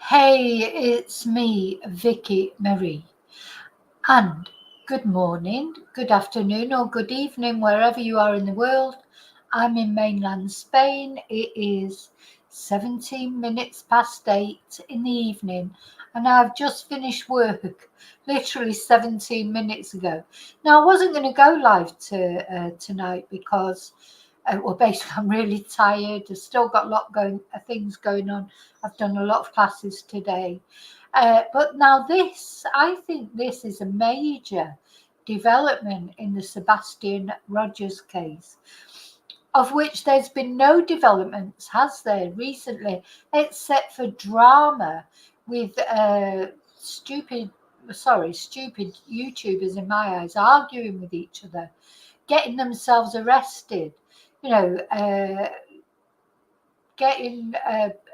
Hey, it's me, Vicky Marie. And good morning, good afternoon, or good evening, wherever you are in the world. I'm in mainland Spain. It is 17 minutes past 8 in the evening, and I've just finished work literally 17 minutes ago. Now, I wasn't going to go live tonight because basically, I'm really tired. I've still got a lot things going on. I've done a lot of classes today. But now I think this is a major development in the Sebastian Rogers case, of which there's been no developments, has there, recently, except for drama with stupid YouTubers, in my eyes, arguing with each other, getting themselves arrested, you know, getting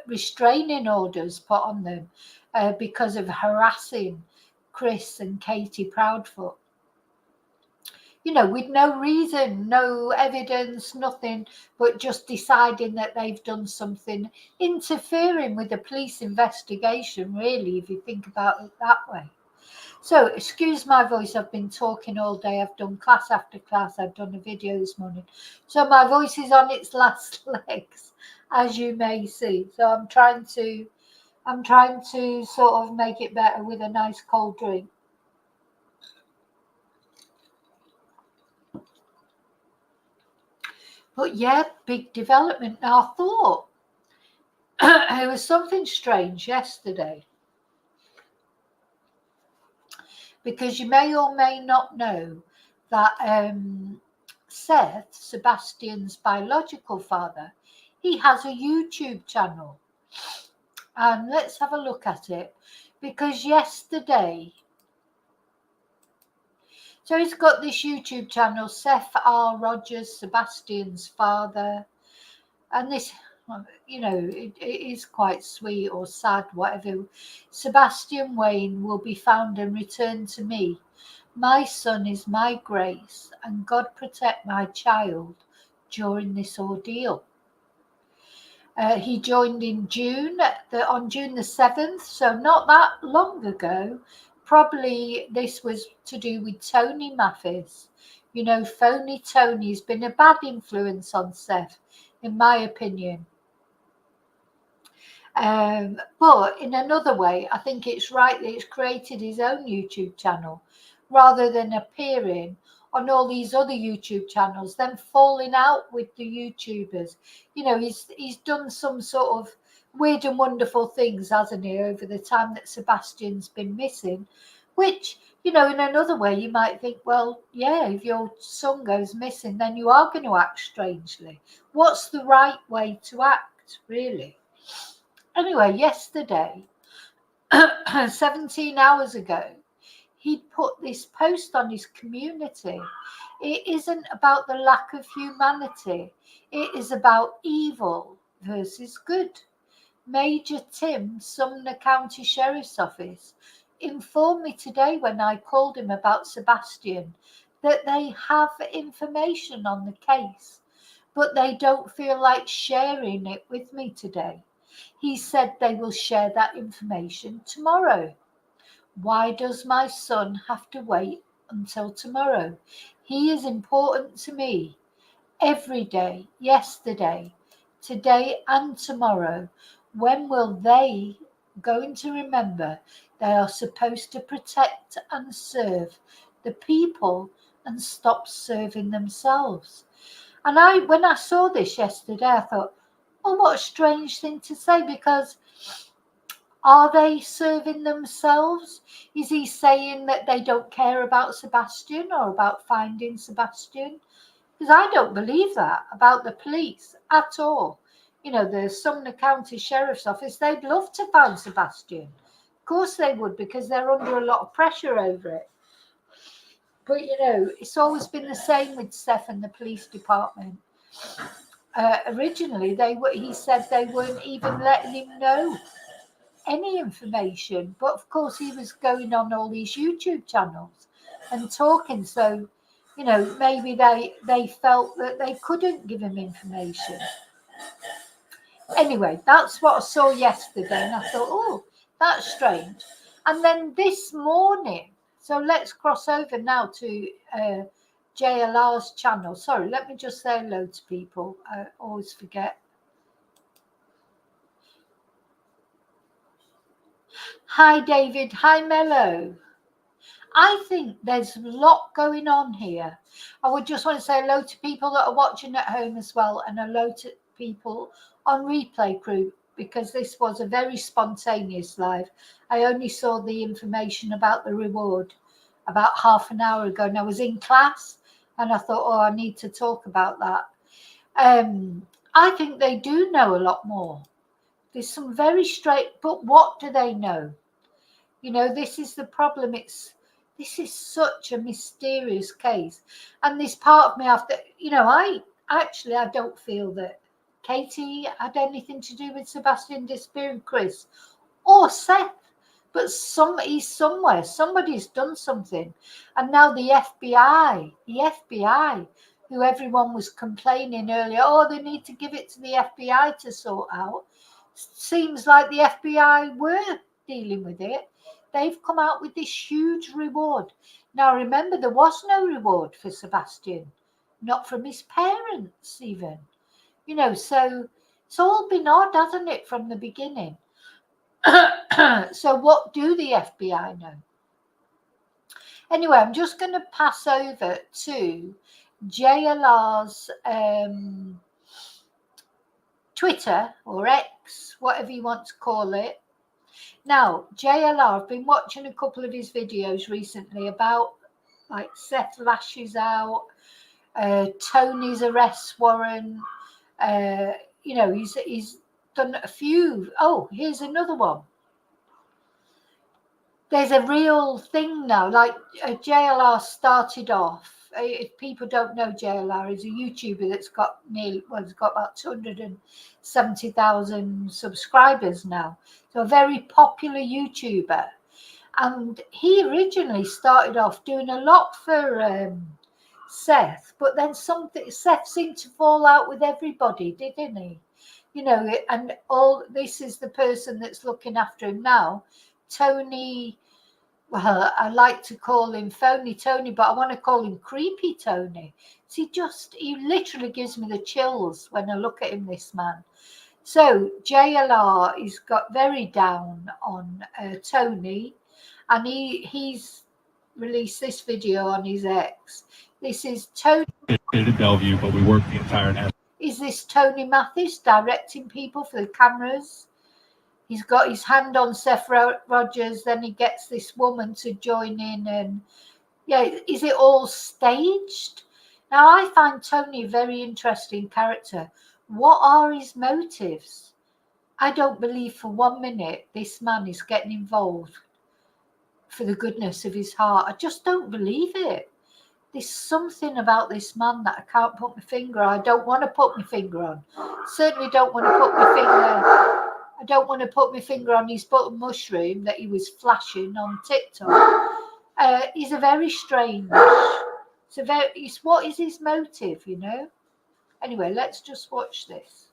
restraining orders put on them because of harassing Chris and Katie Proudfoot. With no reason, no evidence, nothing, but just deciding that they've done something, interfering with the police investigation, really, if you think about it that way. So, excuse my voice, I've been talking all day. I've done class after class. I've done a video this morning. So my voice is on its last legs, as you may see. So I'm trying to sort of make it better with a nice cold drink. But yeah, big development. Now I thought it was something strange yesterday, because you may or may not know that Seth, Sebastian's biological father, he has a YouTube channel. And let's have a look at it, because yesterday, so he's got this YouTube channel, Seth R. Rogers, Sebastian's father, and this, it is quite sweet or sad, whatever. Sebastian Wayne will be found and returned to me. My son is my grace, and God protect my child during this ordeal. He joined in June, on June the 7th, so not that long ago. Probably this was to do with Tony Mathis. Phony Tony's been a bad influence on Seth, in my opinion. But in another way, I think it's right that he's created his own YouTube channel rather than appearing on all these other YouTube channels, then falling out with the YouTubers. He's done some sort of weird and wonderful things, hasn't he, over the time that Sebastian's been missing, which, in another way, you might think, well, yeah, if your son goes missing, then you are going to act strangely. What's the right way to act, really? Anyway, yesterday, 17 hours ago, he'd put this post on his community. It isn't about the lack of humanity. It is about evil versus good. Major Tim, Sumner County Sheriff's Office, informed me today when I called him about Sebastian that they have information on the case, but they don't feel like sharing it with me today. He said they will share that information tomorrow. Why does my son have to wait until tomorrow? He is important to me every day, yesterday, today, and tomorrow. When will they going to remember they are supposed to protect and serve the people and stop serving themselves? And when I saw this yesterday, I thought, oh, what a strange thing to say, because are they serving themselves? Is he saying that they don't care about Sebastian or about finding Sebastian? Because I don't believe that about the police at all. The Sumner County Sheriff's Office, they'd love to find Sebastian. Of course they would, because they're under a lot of pressure over it. But, it's always been the same with Seth and the police department. Originally, he said they weren't even letting him know any information, but of course he was going on all these YouTube channels and talking, so maybe they felt that they couldn't give him information. Anyway, that's what I saw yesterday, and I thought, oh, That's strange. And then this morning, so let's cross over now to JLR's channel. Sorry, let me just say hello to people. I always forget. Hi, David. Hi, Mello. I think there's a lot going on here. I would just want to say hello to people that are watching at home as well, and hello to people on replay crew, because this was a very spontaneous live. I only saw the information about the reward about half an hour ago, and I was in class and I thought, oh, I need to talk about that. I think they do know a lot more. There's some very straight, but what do they know? You know, this is the problem. This is such a mysterious case. And this part of me, after, you know, I don't feel that Katie had anything to do with Sebastian disappearing, Chris, or Seth. But he's somewhere. Somebody's done something. And now the FBI, who everyone was complaining earlier, oh, they need to give it to the FBI to sort out. Seems like the FBI were dealing with it. They've come out with this huge reward. Now, remember, there was no reward for Sebastian, not from his parents even. You know, so it's all been odd, hasn't it, from the beginning? So what do the FBI know? Anyway, I'm just going to pass over to JLR's Twitter or X, whatever you want to call it. Now, JLR, I've been watching a couple of his videos recently about like Seth lashes out, Tony's arrest warrant. You know, he's done a few. Oh, here's another one. There's a real thing now. Like JLR started off. If people don't know JLR, he's a YouTuber that's got he's got about 270,000 subscribers now. So a very popular YouTuber. And he originally started off doing a lot for Seth, but then Seth seemed to fall out with everybody, didn't he? You know, and all this is the person that's looking after him now, Tony. Well, I like to call him Phony Tony, but I want to call him Creepy Tony. He literally gives me the chills when I look at him, this man. So JLR, he's got very down on Tony, and he's released this video on his X. This is Tony. In Bellevue, but we work the entire national. Is this Tony Mathis directing people for the cameras? He's got his hand on Seth Rogers, then he gets this woman to join in, and yeah, is it all staged? Now, I find Tony a very interesting character. What are his motives? I don't believe for 1 minute this man is getting involved for the goodness of his heart. I just don't believe it. There's something about this man that I can't put my finger on. I don't want to put my finger on. Certainly don't want to put my finger. I don't want to put my finger on his button mushroom that he was flashing on TikTok. He's a very strange. What is his motive, you know? Anyway, let's just watch this.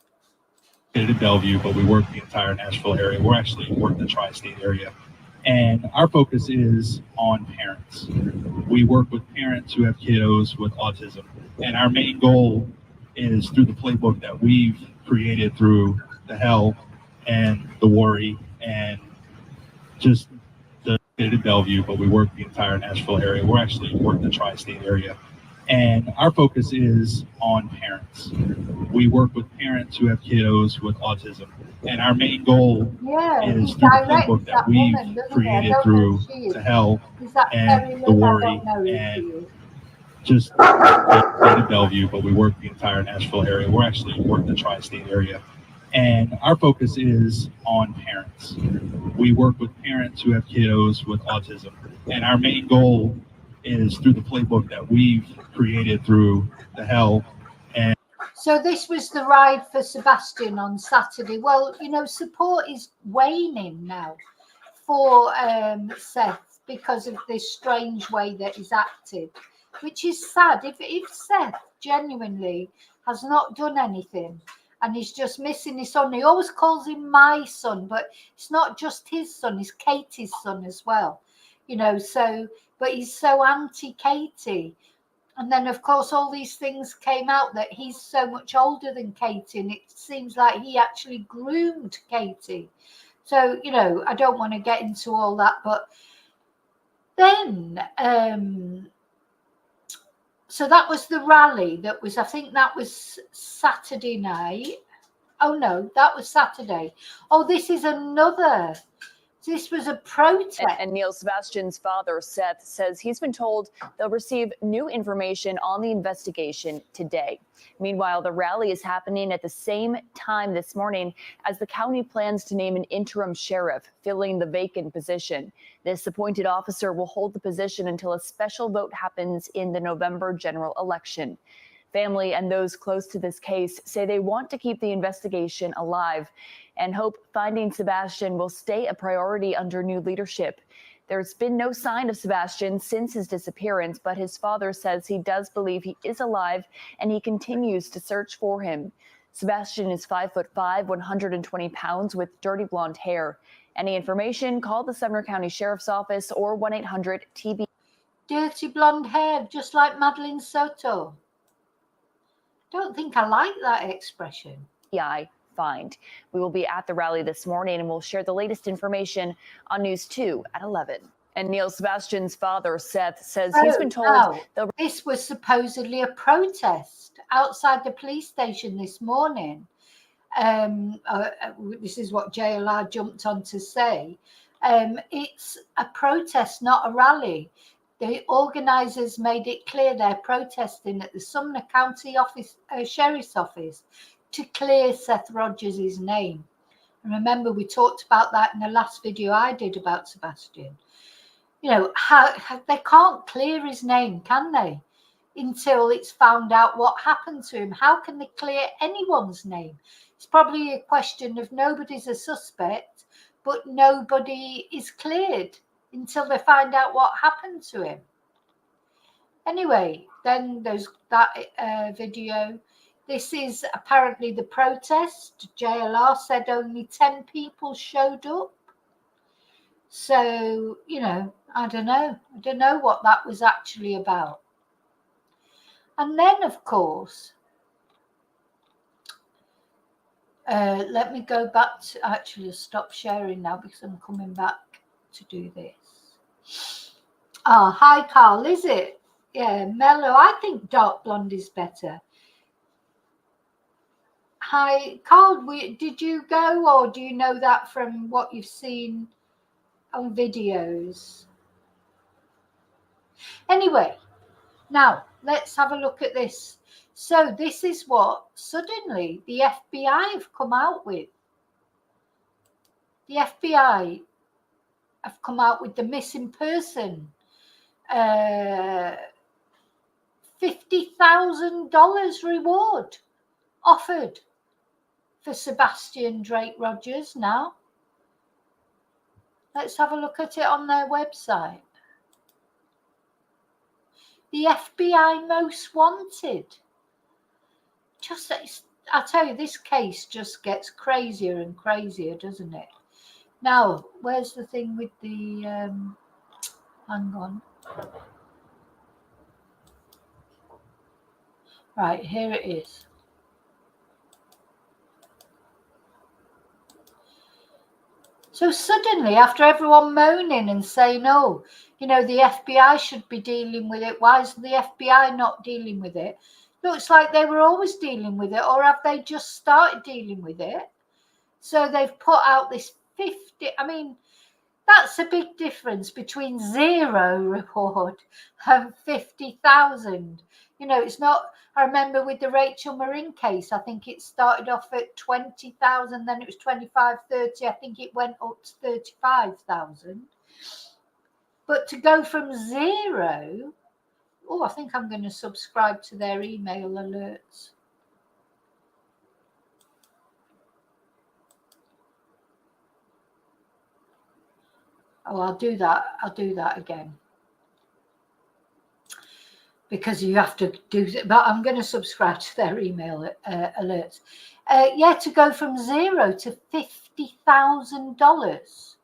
In Bellevue, but we work the entire Nashville area. We're actually work the tri-state area. And our focus is on parents. We work with parents who have kiddos with autism. And our main goal is through the playbook that we've created through the hell and the worry and just the in Bellevue, but we work the entire Nashville area. We're actually work the tri-state area. And our focus is on parents. We work with parents who have kiddos with autism. And our main goal is through the playbook that we've created through the hell and the worry and just in Bellevue, but we work the entire Nashville area. We're actually work the tri-state area. And our focus is on parents. We work with parents who have kiddos with autism. And our main goal is through the playbook that we've created through the hell. And so this was the ride for Sebastian on Saturday. Well, you know, support is waning now for Seth because of this strange way that he's acted, which is sad. If Seth genuinely has not done anything, and he's just missing his son. He always calls him my son, but it's not just his son, it's Katie's son as well. So, but he's so anti-Katie. And then, of course, all these things came out that he's so much older than Katie, and it seems like he actually groomed Katie. So, I don't want to get into all that, but then, so that was the rally. I think that was Saturday night. Oh, no, that was Saturday. Oh, this was a protest. And Neil, Sebastian's father, Seth, says he's been told they'll receive new information on the investigation today. Meanwhile, the rally is happening at the same time this morning as the county plans to name an interim sheriff, filling the vacant position. This appointed officer will hold the position until a special vote happens in the November general election. Family and those close to this case say they want to keep the investigation alive and hope finding Sebastian will stay a priority under new leadership. There's been no sign of Sebastian since his disappearance, but his father says he does believe he is alive and he continues to search for him. Sebastian is 5'5", 120 pounds with dirty blonde hair. Any information, call the Sumner County Sheriff's Office or 1-800-TB. Dirty blonde hair, just like Madeline Soto. Don't think I like that expression. Find. We will be at the rally this morning and we'll share the latest information on News 2 at 11. And Neil, Sebastian's father, Seth, says he's been told this was supposedly a protest outside the police station this morning. This is what JLR jumped on to say. It's a protest, not a rally. The organisers made it clear they're protesting at the Sumner County Sheriff's Office to clear Seth Rogers' name. And remember, we talked about that in the last video I did about Sebastian. How they can't clear his name, can they? Until it's found out what happened to him. How can they clear anyone's name? It's probably a question of nobody's a suspect, but nobody is cleared until they find out what happened to him. Anyway, then there's that video. This is apparently the protest. JLR said only 10 people showed up. So, I don't know. I don't know what that was actually about. And then, of course, let me go back to actually stop sharing now because I'm coming back to do this. Oh, hi, Carl. Is it? Yeah, mellow. I think dark blonde is better. Hi, Carl. Did you go, or do you know that from what you've seen on videos? Anyway, now let's have a look at this. So this is what suddenly the FBI have come out with. The FBI have come out with the missing person. $50,000 reward offered for Sebastian Drake Rogers now. Let's have a look at it on their website. The FBI most wanted. I tell you, this case just gets crazier and crazier, doesn't it? Now, where's the thing with the, hang on. Right, here it is. So suddenly, after everyone moaning and saying, oh, the FBI should be dealing with it, why is the FBI not dealing with it? Looks like they were always dealing with it, or have they just started dealing with it? So they've put out this 50, that's a big difference between zero reward and 50,000. It's not, I remember with the Rachel Marin case, I think it started off at 20,000, then it was 25, 30, I think it went up to 35,000. But to go from zero, I think I'm going to subscribe to their email alerts. Oh, I'll do that again. because you have to do, but I'm going to subscribe to their email alerts. Yeah, to go from $0 to $50,000.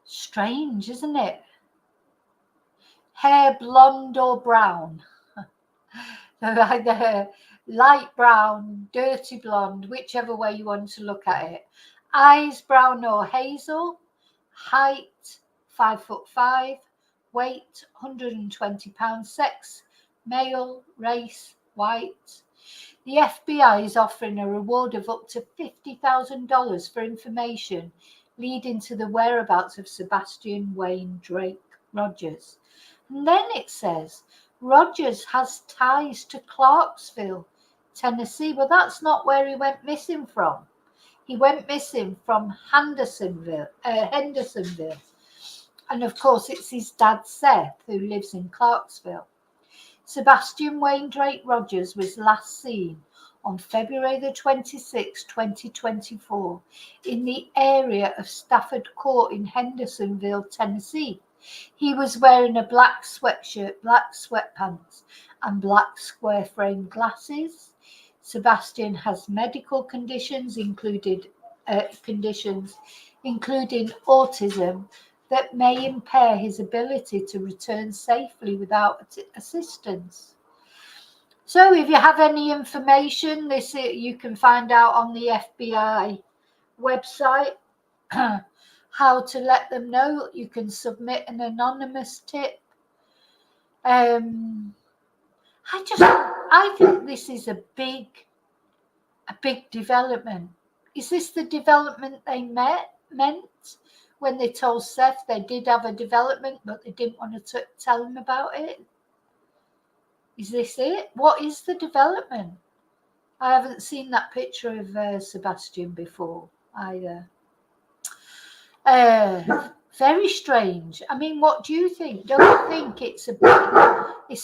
Strange, isn't it? Hair blonde or brown. Either light brown, dirty blonde, whichever way you want to look at it. Eyes brown or hazel. Height 5'5". Weight 120 pounds. Sex male. Race white. The FBI is offering a reward of up to $50,000 for information leading to the whereabouts of Sebastian Wayne Drake Rogers. And then it says Rogers has ties to Clarksville, Tennessee. Well, that's not where he went missing from. He went missing from Hendersonville. And of course, it's his dad, Seth, who lives in Clarksville. Sebastian Wayne Drake Rogers was last seen on February the 26th, 2024, in the area of Stafford Court in Hendersonville, Tennessee. He was wearing a black sweatshirt, black sweatpants, and black square frame glasses. Sebastian has medical conditions, including autism, that may impair his ability to return safely without assistance. So if you have any information, you can find out on the FBI website how to let them know. You can submit an anonymous tip. I think this is a big development. Is this the development they meant when they told Seth they did have a development, but they didn't want to tell him about it? Is this it? What is the development? I haven't seen that picture of Sebastian before either. Very strange. I mean, what do you think? Don't you think it's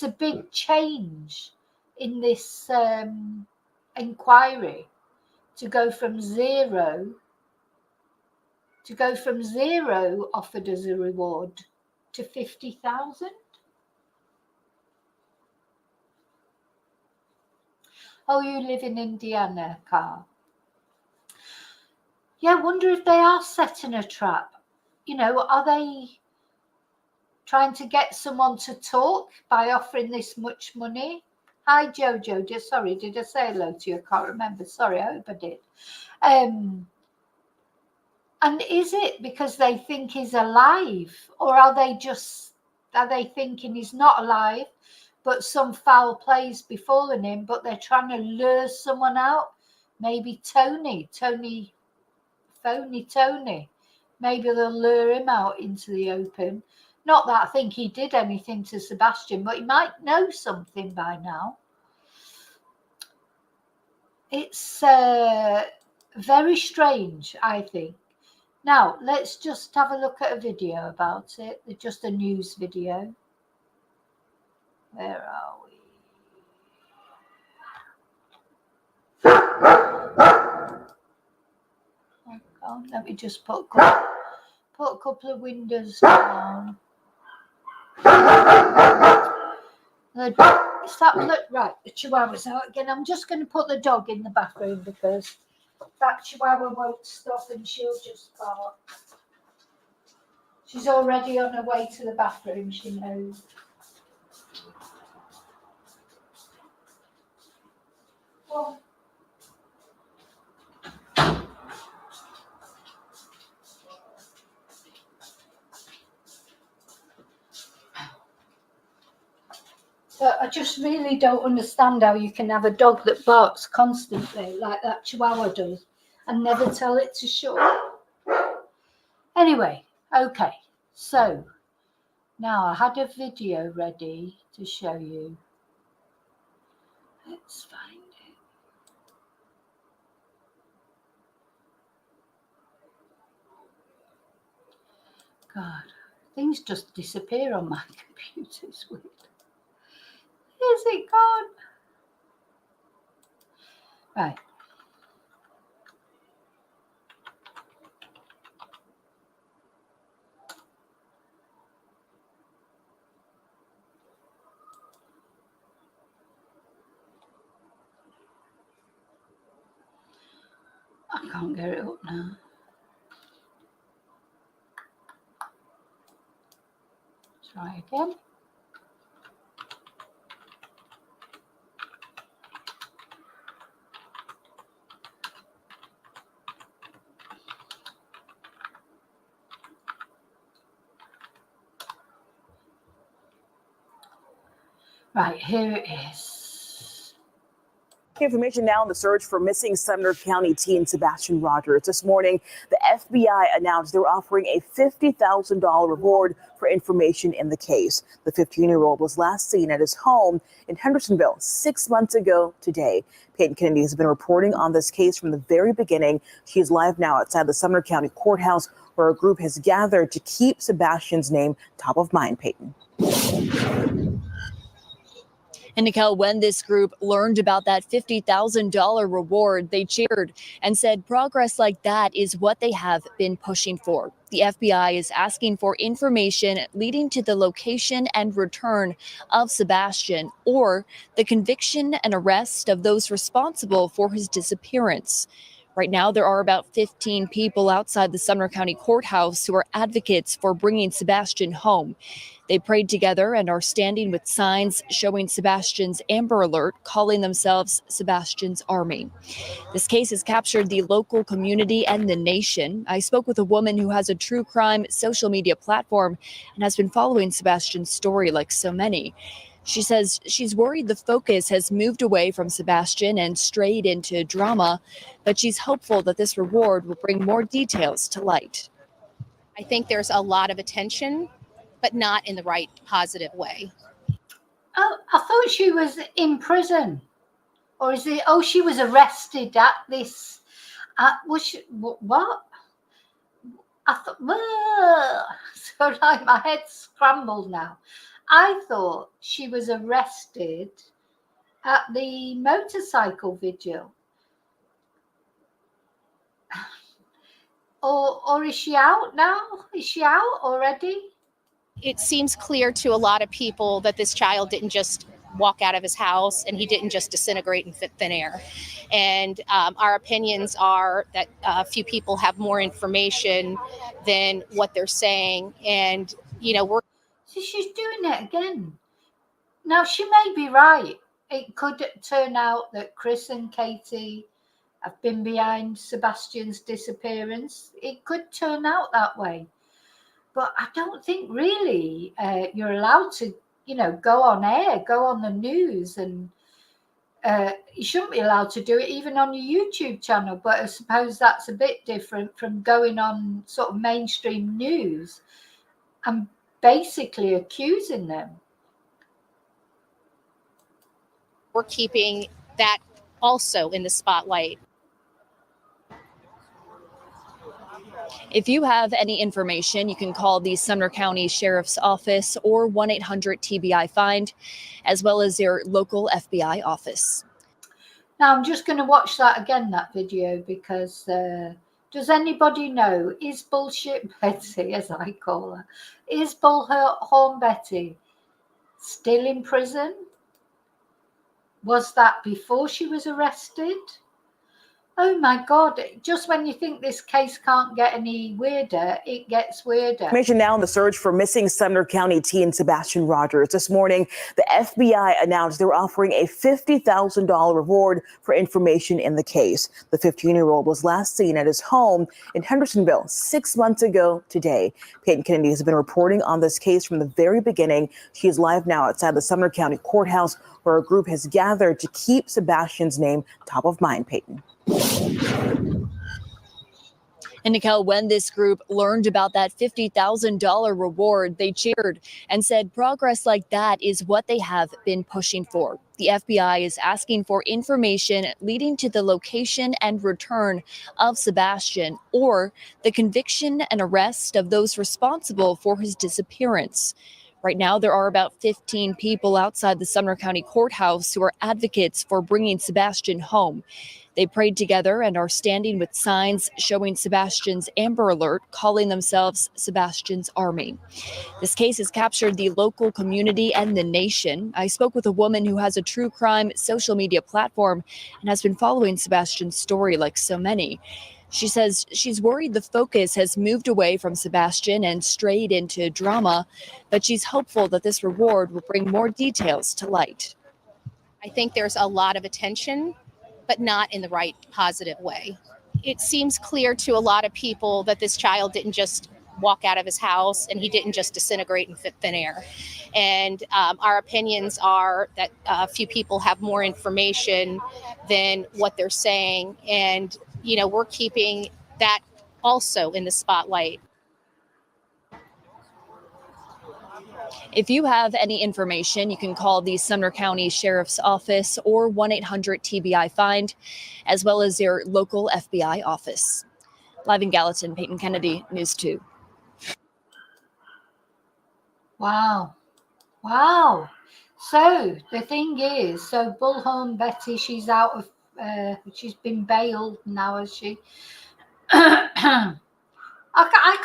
a big change in this inquiry to go from zero offered as a reward to 50,000? Oh, you live in Indiana, Carl. Yeah, I wonder if they are setting a trap. You know, are they trying to get someone to talk by offering this much money? Hi, Jojo. Sorry, did I say hello to you? I can't remember. Sorry, I hope I did. And is it because they think he's alive, or are they thinking he's not alive, but some foul play's befallen him, but they're trying to lure someone out? Maybe Tony. Maybe they'll lure him out into the open. Not that I think he did anything to Sebastian, but he might know something by now. It's very strange, I think. Now, let's just have a look at a video about it. Just a news video. Where are we? Oh, let me just put a couple of windows down. Right, the Chihuahua's out again. I'm just going to put the dog in the bathroom because that Chihuahua won't stop and she'll just bark. She's already on her way to the bathroom, she knows. Well, but I just really don't understand how you can have a dog that barks constantly like that Chihuahua does and never tell it to shut up. Anyway, okay, so now I had a video ready to show you. Let's find it. God, things just disappear on my computer. It's weird. Is it gone? Right. can't get it up now. Try again. Right, here it is. Information now on the search for missing Sumner County teen Sebastian Rogers. This morning, the FBI announced they're offering a $50,000 reward for information in the case. The 15-year-old was last seen at his home in Hendersonville 6 months ago today. Peyton Kennedy has been reporting on this case from the very beginning. She is live now outside the Sumner County Courthouse, where a group has gathered to keep Sebastian's name top of mind. Peyton. And Nicole, when this group learned about that $50,000 reward, they cheered and said progress like that is what they have been pushing for. The FBI is asking for information leading to the location and return of Sebastian or the conviction and arrest of those responsible for his disappearance. Right now, there are about 15 people outside the Sumner County Courthouse who are advocates for bringing Sebastian home. They prayed together and are standing with signs showing Sebastian's Amber Alert, calling themselves Sebastian's Army. This case has captured the local community and the nation. I spoke with a woman who has a true crime social media platform and has been following Sebastian's story like so many. She says she's worried the focus has moved away from Sebastian and strayed into drama, but she's hopeful that this reward will bring more details to light. I think there's a lot of attention, but not in the right positive way. Oh, I thought she was in prison. Or is it, oh, she was arrested at this, was she, what? I thought, so like my head's scrambled now. I thought she was arrested at the motorcycle vigil. Or is she out now? Is she out already? It seems clear to a lot of people that this child didn't just walk out of his house and he didn't just disintegrate in thin air. And our opinions are that a few people have more information than what they're saying. And, you know, So she's doing it again. Now, she may be right. It could turn out that Chris and Katie have been behind Sebastian's disappearance. It could turn out that way. But I don't think really you're allowed to, you know, go on air, go on the news, and you shouldn't be allowed to do it even on your YouTube channel. But I suppose that's a bit different from going on sort of mainstream news and basically accusing them. we're keeping that also in the spotlight. If you have any information, you can call the Sumner County Sheriff's Office or 1-800-TBI-FIND, as well as your local FBI office. Now, I'm just going to watch that again, that video, because does anybody know, is Bullshit Betty, as I call her, is Bullhorn Betty still in prison? Was that before she was arrested? Oh my God, just when you think this case can't get any weirder, it gets weirder. Information now on the search for missing Sumner County teen Sebastian Rogers. This morning, the FBI announced they're offering a $50,000 reward for information in the case. The 15-year-old was last seen at his home in Hendersonville 6 months ago today. Peyton Kennedy has been reporting on this case from the very beginning. She is live now outside the Sumner County Courthouse, where a group has gathered to keep Sebastian's name top of mind. Peyton. And Nicole, when this group learned about that $50,000 reward, they cheered and said progress like that is what they have been pushing for. The FBI is asking for information leading to the location and return of Sebastian or the conviction and arrest of those responsible for his disappearance. Right now, there are about 15 people outside the Sumner County Courthouse who are advocates for bringing Sebastian home. They prayed together and are standing with signs showing Sebastian's Amber Alert, calling themselves Sebastian's Army. This case has captured the local community and the nation. I spoke with a woman who has a true crime social media platform and has been following Sebastian's story like so many. She says she's worried the focus has moved away from Sebastian and strayed into drama, but she's hopeful that this reward will bring more details to light. I think there's a lot of attention, but not in the right positive way. It seems clear to a lot of people that this child didn't just walk out of his house and he didn't just disintegrate in thin air. And our opinions are that a few people have more information than what they're saying. And, we're keeping that also in the spotlight. If you have any information, you can call the Sumner County Sheriff's Office or 1-800-TBI-FIND, as well as your local FBI office. Live in Gallatin, Peyton Kennedy, News 2. Wow. Wow. So the thing is, Bullhorn Betty, she's out of, she's been bailed now, has she? I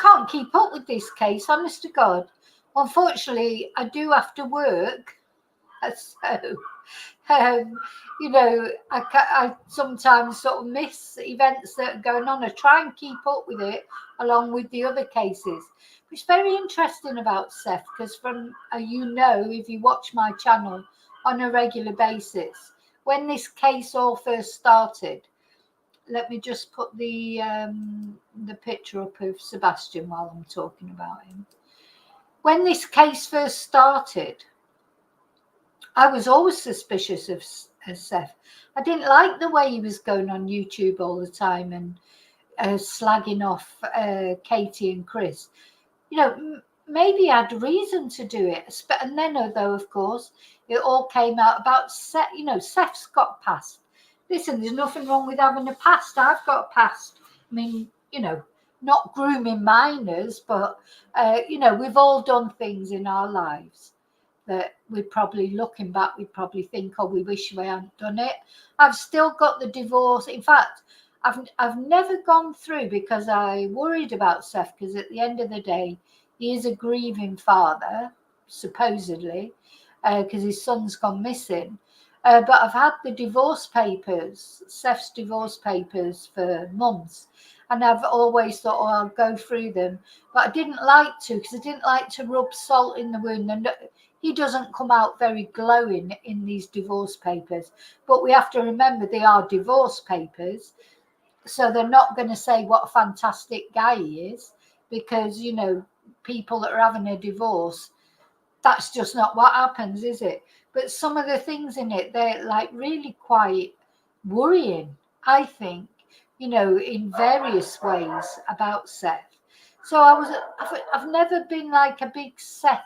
can't keep up with this case, honest to God. Unfortunately, I do have to work. So, I sometimes sort of miss events that are going on. I try and keep up with it along with the other cases. It's very interesting about Seth because if you watch my channel on a regular basis, when this case all first started, let me just put the picture up of Sebastian while I'm talking about him. When this case first started, I was always suspicious of Seth. I didn't like the way he was going on YouTube all the time and slagging off Katie and Chris. Maybe he had reason to do it. And then, although, of course, it all came out about Seth. Seth's got past. Listen, there's nothing wrong with having a past. I've got a past. I mean, not grooming minors, but, we've all done things in our lives that we'd probably, looking back, we'd probably think, oh, we wish we hadn't done it. I've still got the divorce. In fact, I've never gone through because I worried about Seth, because at the end of the day, he is a grieving father, supposedly, because his son's gone missing. But I've had the divorce papers, Seth's divorce papers, for months. And I've always thought, oh, I'll go through them. But I didn't like to, because I didn't like to rub salt in the wound. And he doesn't come out very glowing in these divorce papers. But we have to remember they are divorce papers. So they're not going to say what a fantastic guy he is, because, people that are having a divorce, that's just not what happens, is it? But some of the things in it, they're like really quite worrying, I think, in various ways about Seth. So I've never been like a big Seth,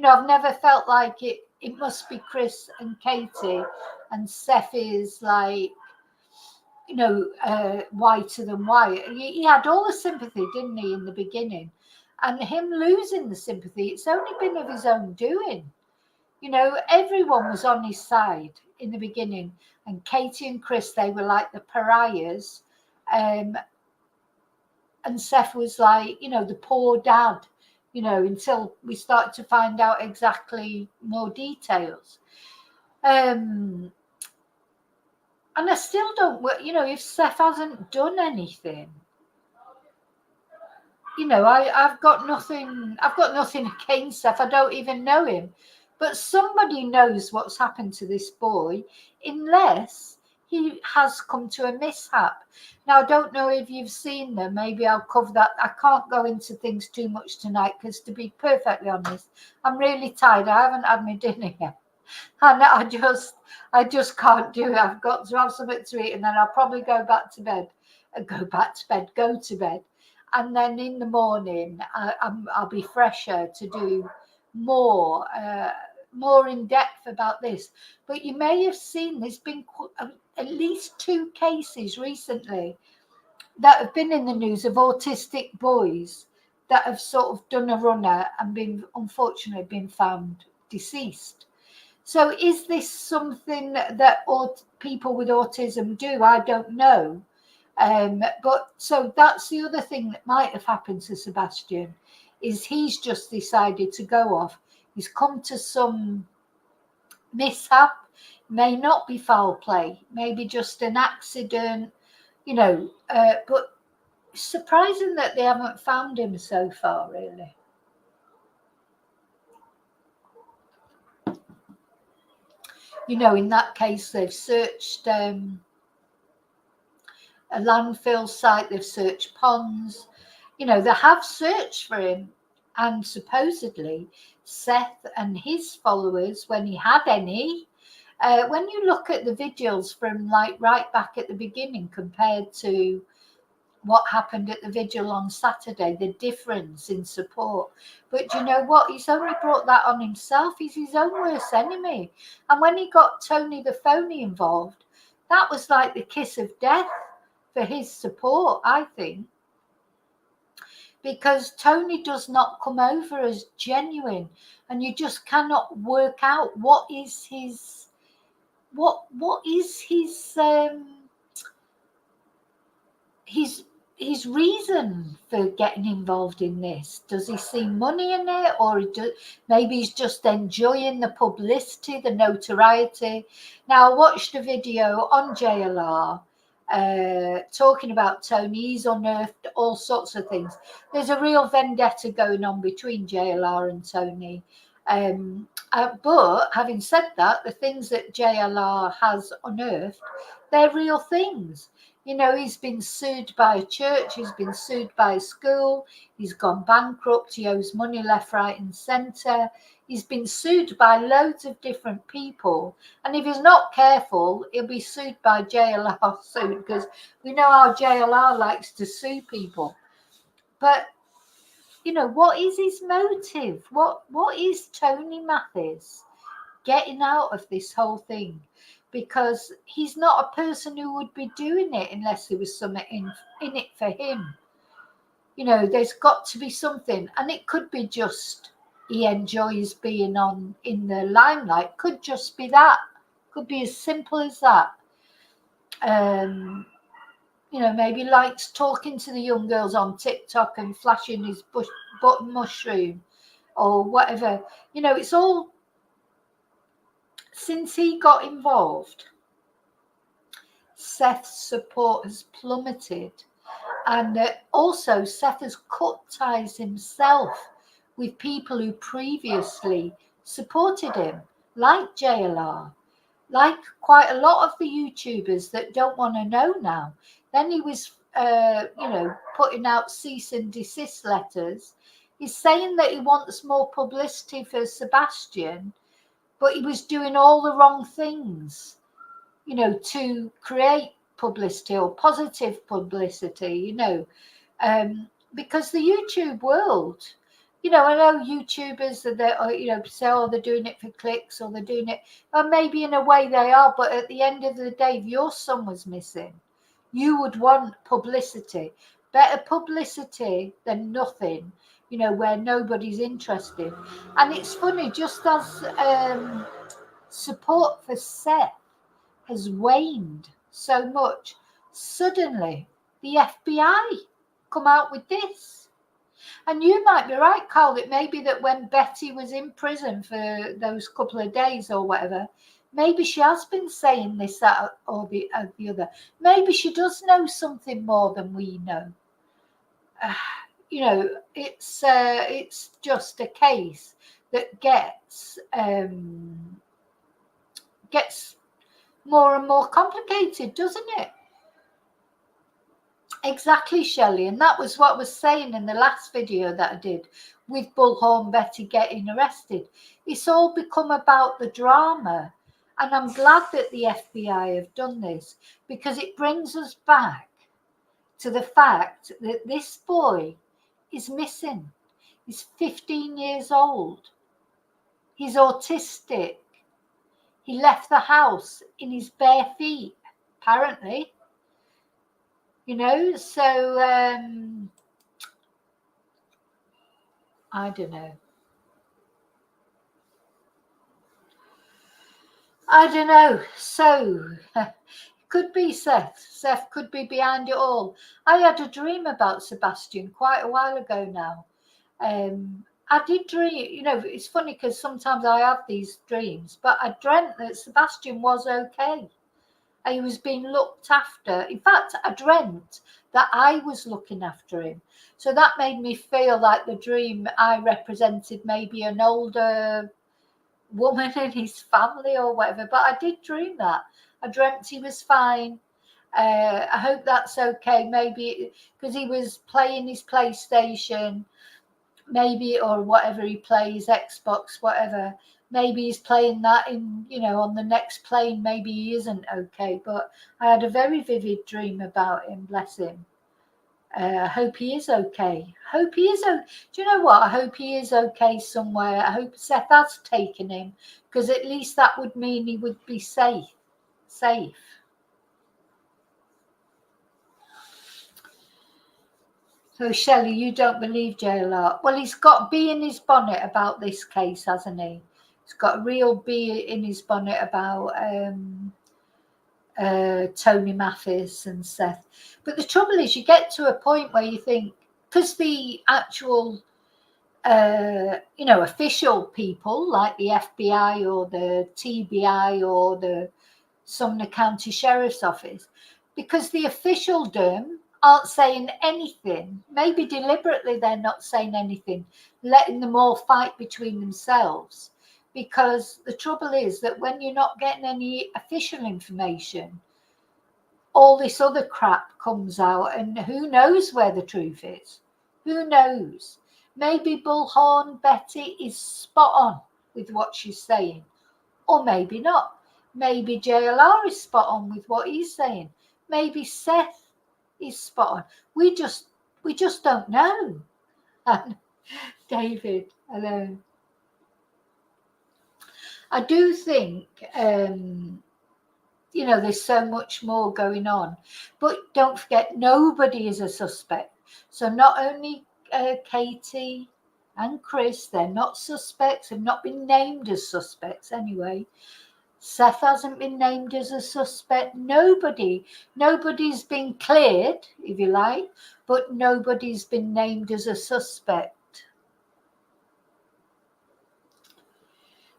I've never felt like it must be Chris and Katie, and Seth is like, whiter than white. He had all the sympathy, didn't he, in the beginning? And him losing the sympathy, it's only been of his own doing. Everyone was on his side in the beginning. And Katie and Chris, they were like the pariahs. And Seth was like, the poor dad, until we start to find out exactly more details. And I still don't, if Seth hasn't done anything, I've got nothing against Seth. I don't even know him. But somebody knows what's happened to this boy, unless he has come to a mishap. Now, I don't know if you've seen them. Maybe I'll cover that. I can't go into things too much tonight because, to be perfectly honest, I'm really tired. I haven't had my dinner yet. And I just can't do it. I've got to have something to eat, and then I'll probably go to bed. And then in the morning, I'll be fresher to do more in depth about this. But you may have seen there's been at least 2 cases recently that have been in the news of autistic boys that have sort of done a runner and unfortunately been found deceased. So is this something that people with autism do? I don't know. But so that's the other thing that might have happened to Sebastian, is he's just decided to go off. He's come to some mishap, may not be foul play, maybe just an accident, but It's surprising that they haven't found him so far, really. You know, in that case, they've searched a landfill site, they've searched ponds. You know, they have searched for him, and supposedly Seth and his followers, when he had any, when you look at the videos from like right back at the beginning compared to what happened at the vigil on Saturday, the difference in support. But you know what? He's only brought that on himself. He's his own worst enemy. And when he got Tony the phony involved, that was like the kiss of death for his support, I think. Because Tony does not come over as genuine, and you just cannot work out what is his his reason for getting involved in this. Does he see money in it, or maybe he's just enjoying the publicity, the notoriety? Now, I watched a video on JLR talking about Tony. He's unearthed all sorts of things. There's a real vendetta going on between JLR and Tony. But having said that, the things that JLR has unearthed, they're real things. You know, he's been sued by a church, he's been sued by a school, he's gone bankrupt, he owes money left, right and centre. He's been sued by loads of different people. And if he's not careful, he'll be sued by JLR soon, because we know how JLR likes to sue people. But, you know, what is his motive? What is Tony Mathis getting out of this whole thing? Because he's not a person who would be doing it unless there was something in it for him. You know, there's got to be something. And it could be just he enjoys being in the limelight. Could just be that. Could be as simple as that. You know, maybe likes talking to the young girls on TikTok and flashing his butt mushroom or whatever. You know, it's all... Since he got involved, Seth's support has plummeted, and also Seth has cut ties himself with people who previously supported him, like JLR, like quite a lot of the YouTubers that don't want to know now. Then he was, you know, putting out cease and desist letters. He's saying that he wants more publicity for Sebastian, but he was doing all the wrong things, you know, to create publicity or positive publicity, you know, because the YouTube world, you know, I know YouTubers that you know, say, oh, they're doing it for clicks, or they're doing it, well, maybe in a way they are, but at the end of the day, if your son was missing, you would want publicity, better publicity than nothing, you know, where nobody's interested. And it's funny, just as support for Seth has waned so much, suddenly the FBI come out with this. And you might be right, Carl, it may be that when Betty was in prison for those couple of days or whatever, maybe she has been saying this, that, or the other. Maybe she does know something more than we know. You know, it's just a case that gets more and more complicated, doesn't it? Exactly, Shelley. And that was what I was saying in the last video that I did with Bullhorn Betty getting arrested. It's all become about the drama. And I'm glad that the FBI have done this, because it brings us back to the fact that this boy is missing. He's 15 years old. He's autistic. He left the house in his bare feet, apparently. You know, so I don't know. So could be Seth. Seth could be behind it all. I had a dream about Sebastian quite a while ago now. I did dream, you know, it's funny because sometimes I have these dreams, but I dreamt that Sebastian was okay. He was being looked after. In fact, I dreamt that I was looking after him. So that made me feel like the dream I represented maybe an older woman in his family or whatever. But I did dream that. I dreamt he was fine. I hope that's okay. Maybe because he was playing his PlayStation, maybe, or whatever he plays, Xbox, whatever. Maybe he's playing that in, on the next plane. Maybe he isn't okay. But I had a very vivid dream about him. Bless him. I hope he is okay. Hope he is. Do you know what? I hope he is okay somewhere. I hope Seth has taken him, because at least that would mean he would be safe. So Shelley, you don't believe JLR? Well, he's got bee in his bonnet about this case, hasn't he? He's got a real bee in his bonnet about Tony Mathis and Seth. But the trouble is, you get to a point where you think, because the actual official people like the FBI or the TBI or the Sumner County Sheriff's Office, because the officialdom aren't saying anything, maybe deliberately they're not saying anything, letting them all fight between themselves. Because the trouble is that when you're not getting any official information, all this other crap comes out, and who knows where the truth is? Who knows? Maybe Bullhorn Betty is spot on with what she's saying, or maybe not. Maybe JLR is spot on with what he's saying. Maybe Seth is spot on. We just don't know. And David, hello. I do think there's so much more going on. But don't forget, nobody is a suspect. So not only Katie and Chris, they're not suspects, have not been named as suspects anyway. Seth hasn't been named as a suspect. Nobody's been cleared, if you like, but nobody's been named as a suspect.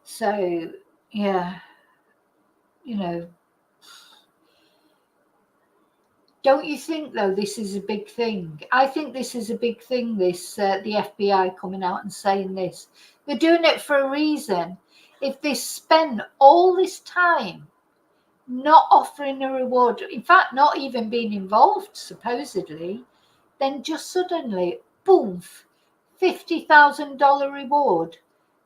So, yeah, don't you think, though, this is a big thing? I think this is a big thing, the FBI coming out and saying this. They're doing it for a reason. If they spend all this time not offering a reward, in fact, not even being involved, supposedly, then just suddenly, boom, $50,000 reward.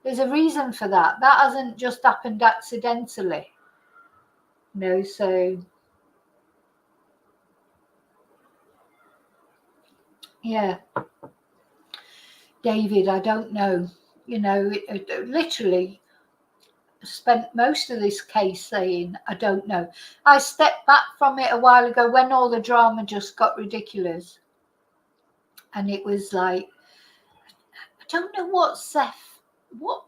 There's a reason for that. That hasn't just happened accidentally. So... yeah, David, I don't know. Literally spent most of this case saying, I don't know. I stepped back from it a while ago when all the drama just got ridiculous. And it was like, I don't know what Seth,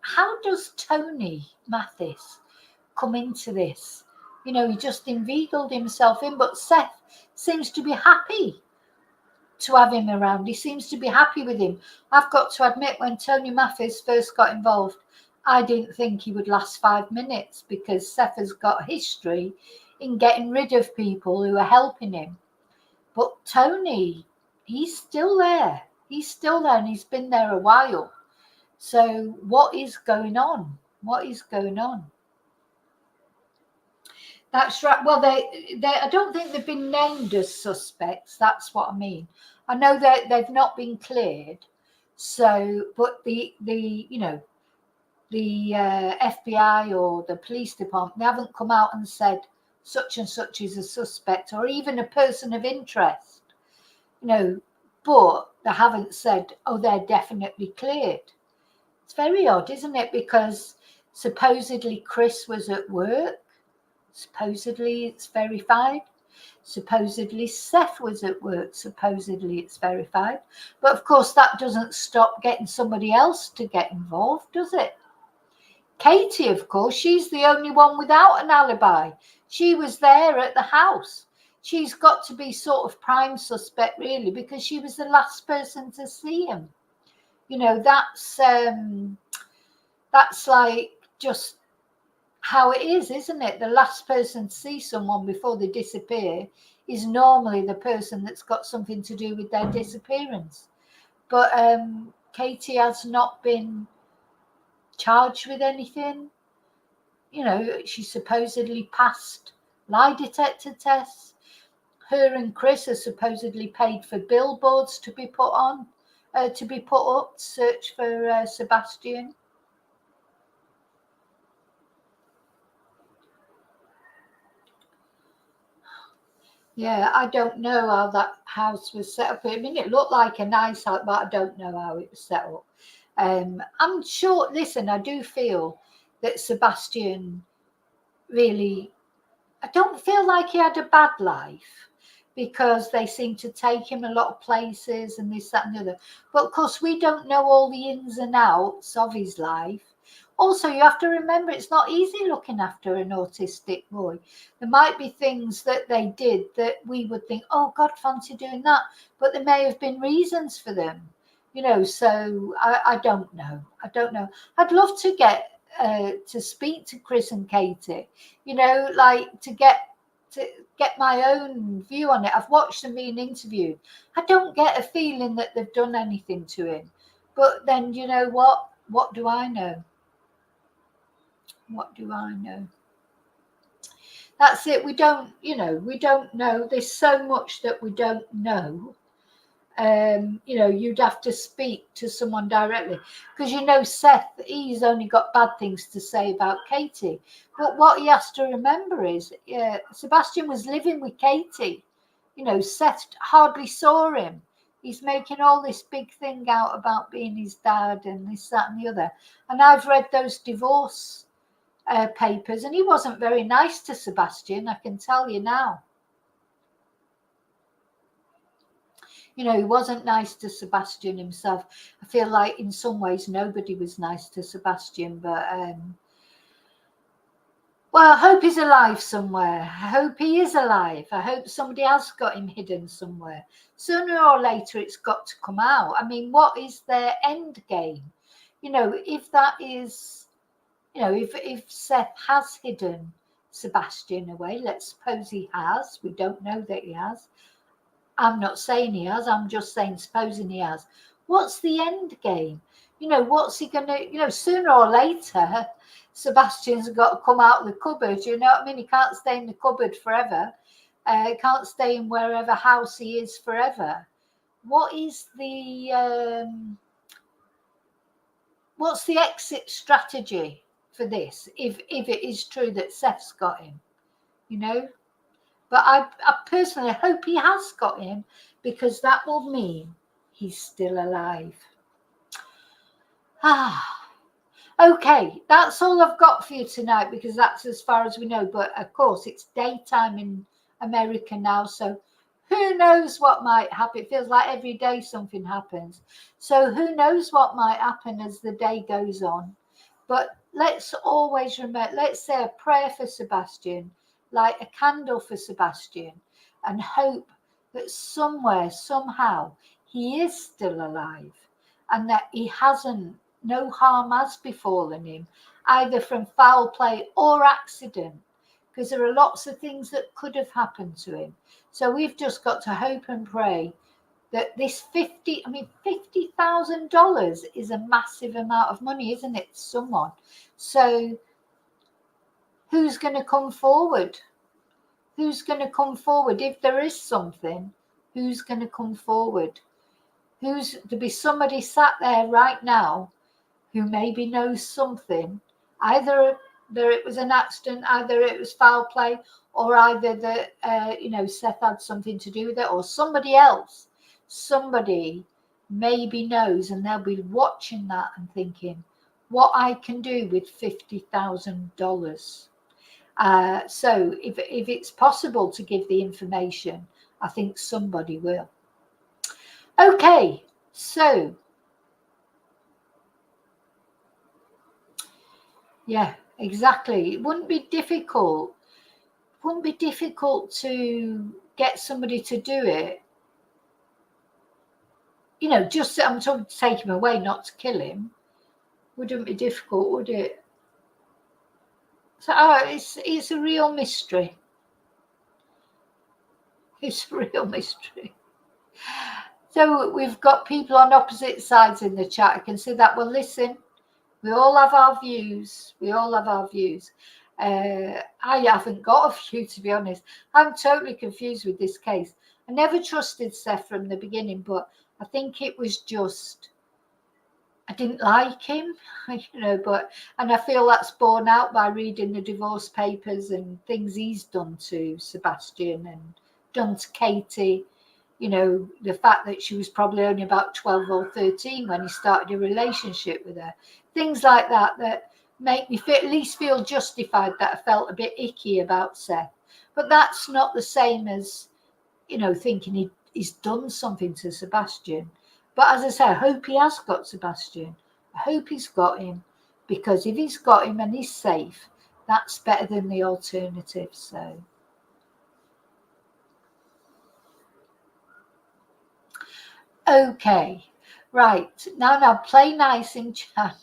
how does Tony Mathis come into this? He just inveigled himself in, but Seth seems to be happy to have him around. He seems to be happy with him. I've got to admit, when Tony Mathis first got involved, I didn't think he would last 5 minutes, because Seth has got history in getting rid of people who are helping him. But Tony, he's still there. And he's been there a while. So what is going on? That's right. Well, they I don't think they've been named as suspects. That's what I mean. I know that they've not been cleared. So, but the FBI or the police department, they haven't come out and said such and such is a suspect, or even a person of interest. But they haven't said, oh, they're definitely cleared. It's very odd, isn't it? Because supposedly Chris was at work. Supposedly it's verified. Supposedly Seth was at work. Supposedly it's verified. But of course that doesn't stop getting somebody else to get involved, does it? Katie, of course, she's the only one without an alibi. She was there at the house. She's got to be sort of prime suspect, really, because she was the last person to see him. That's like just how it is, isn't it? The last person to see someone before they disappear is normally the person that's got something to do with their disappearance. But Katie has not been charged with anything. You know, she supposedly passed lie detector tests. Her and Chris are supposedly paid for billboards to be put on, to be put up to search for Sebastian. Yeah, I don't know how that house was set up. I mean, it looked like a nice house, but I don't know how it was set up. I'm sure, listen, I do feel that Sebastian really, I don't feel like he had a bad life, because they seem to take him a lot of places and this, that, and the other. But of course, we don't know all the ins and outs of his life. Also, you have to remember, it's not easy looking after an autistic boy. There might be things that they did that we would think, oh, God, fancy doing that. But there may have been reasons for them, you know. So I don't know. I don't know. I'd love to get to speak to Chris and Katie, you know, like to get my own view on it. I've watched them being interviewed. I don't get a feeling that they've done anything to him. But then, you know what? What do I know? What do I know? That's it. We don't, you know, we don't know. There's so much that we don't know. You know, you'd have to speak to someone directly, because, you know, Seth, he's only got bad things to say about Katie. But what he has to remember is Sebastian was living with Katie. You know, Seth hardly saw him. He's making all this big thing out about being his dad and this, that, and the other. And I've read those divorce papers, and he wasn't very nice to Sebastian, I can tell you now. You know, he wasn't nice to Sebastian himself. I feel like in some ways nobody was nice to Sebastian, but well, I hope he's alive somewhere. I hope he is alive. I hope somebody has got him hidden somewhere. Sooner or later, it's got to come out. I mean, what is their end game? You know, if that is, you know, if Seth has hidden Sebastian away, let's suppose he has. We don't know that he has. I'm not saying he has. I'm just saying, supposing he has. What's the end game? You know, what's he going to, you know, sooner or later, Sebastian's got to come out of the cupboard. You know what I mean? He can't stay in the cupboard forever. He can't stay in wherever house he is forever. What is the, what's the exit strategy for this, if it is true that Seth's got him, you know? But I personally hope he has got him, because that will mean he's still alive. Okay, that's all I've got for you tonight, because that's as far as we know. But of course, it's daytime in America now, so who knows what might happen. It feels like every day something happens. So who knows what might happen as the day goes on. But let's always remember, let's say a prayer for Sebastian, light a candle for Sebastian, and hope that somewhere, somehow, he is still alive, and that he hasn't, no harm has befallen him, either from foul play or accident, because there are lots of things that could have happened to him. So we've just got to hope and pray that this $50,000 is a massive amount of money, isn't it, to someone? So who's going to come forward? Who's going to come forward? If there is something, who's going to come forward? Who's to be somebody sat there right now who maybe knows something, either that it was an accident, either it was foul play, or either that you know, Seth had something to do with it, or somebody else. Somebody maybe knows, and they'll be watching that and thinking, what I can do with $50,000. So if it's possible to give the information, I think somebody will. Okay, so yeah, exactly. It wouldn't be difficult. It wouldn't be difficult to get somebody to do it. You know, just I'm talking to take him away, not to kill him. Wouldn't be difficult, would it? So it's a real mystery. It's a real mystery. So we've got people on opposite sides in the chat. I can see that. Well, listen, we all have our views. We all have our views. I haven't got a view, to be honest. I'm totally confused with this case. I never trusted Seth from the beginning, but I think it was just, I didn't like him, and I feel that's borne out by reading the divorce papers and things he's done to Sebastian and done to Katie. The fact that she was probably only about 12 or 13 when he started a relationship with her. Things like that make me at least feel justified that I felt a bit icky about Seth. But that's not the same as, thinking he's done something to Sebastian. But as I say, I hope he has got Sebastian. I hope he's got him, because if he's got him and he's safe, that's better than the alternative. So. Okay, right. Now play nice in chat.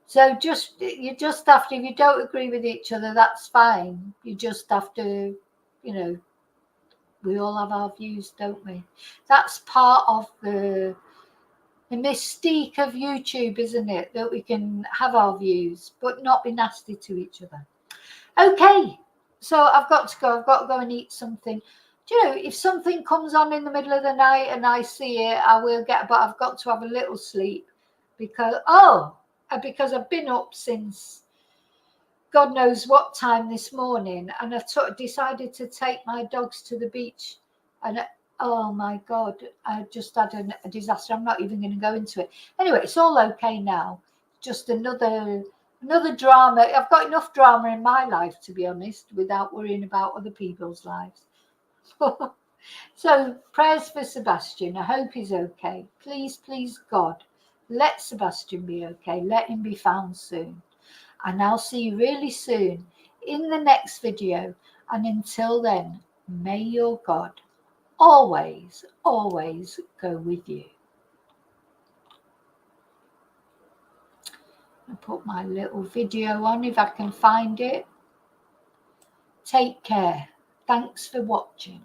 So you just have to, if you don't agree with each other, that's fine. You just have to, we all have our views, don't we? That's part of the mystique of YouTube, isn't it? That we can have our views, but not be nasty to each other. Okay, so I've got to go. I've got to go and eat something. Do you know, if something comes on in the middle of the night and I see it, I will get, but I've got to have a little sleep because I've been up since God knows what time this morning, and I've decided to take my dogs to the beach, and oh my God, I just had a disaster. I'm not even going to go into it. Anyway, it's all okay now. Just another drama. I've got enough drama in my life, to be honest, without worrying about other people's lives. So prayers for Sebastian. I hope he's okay. Please, please, God, let Sebastian be okay. Let him be found soon. And I'll see you really soon in the next video. And until then, may your God always, always go with you. I'll put my little video on if I can find it. Take care. Thanks for watching.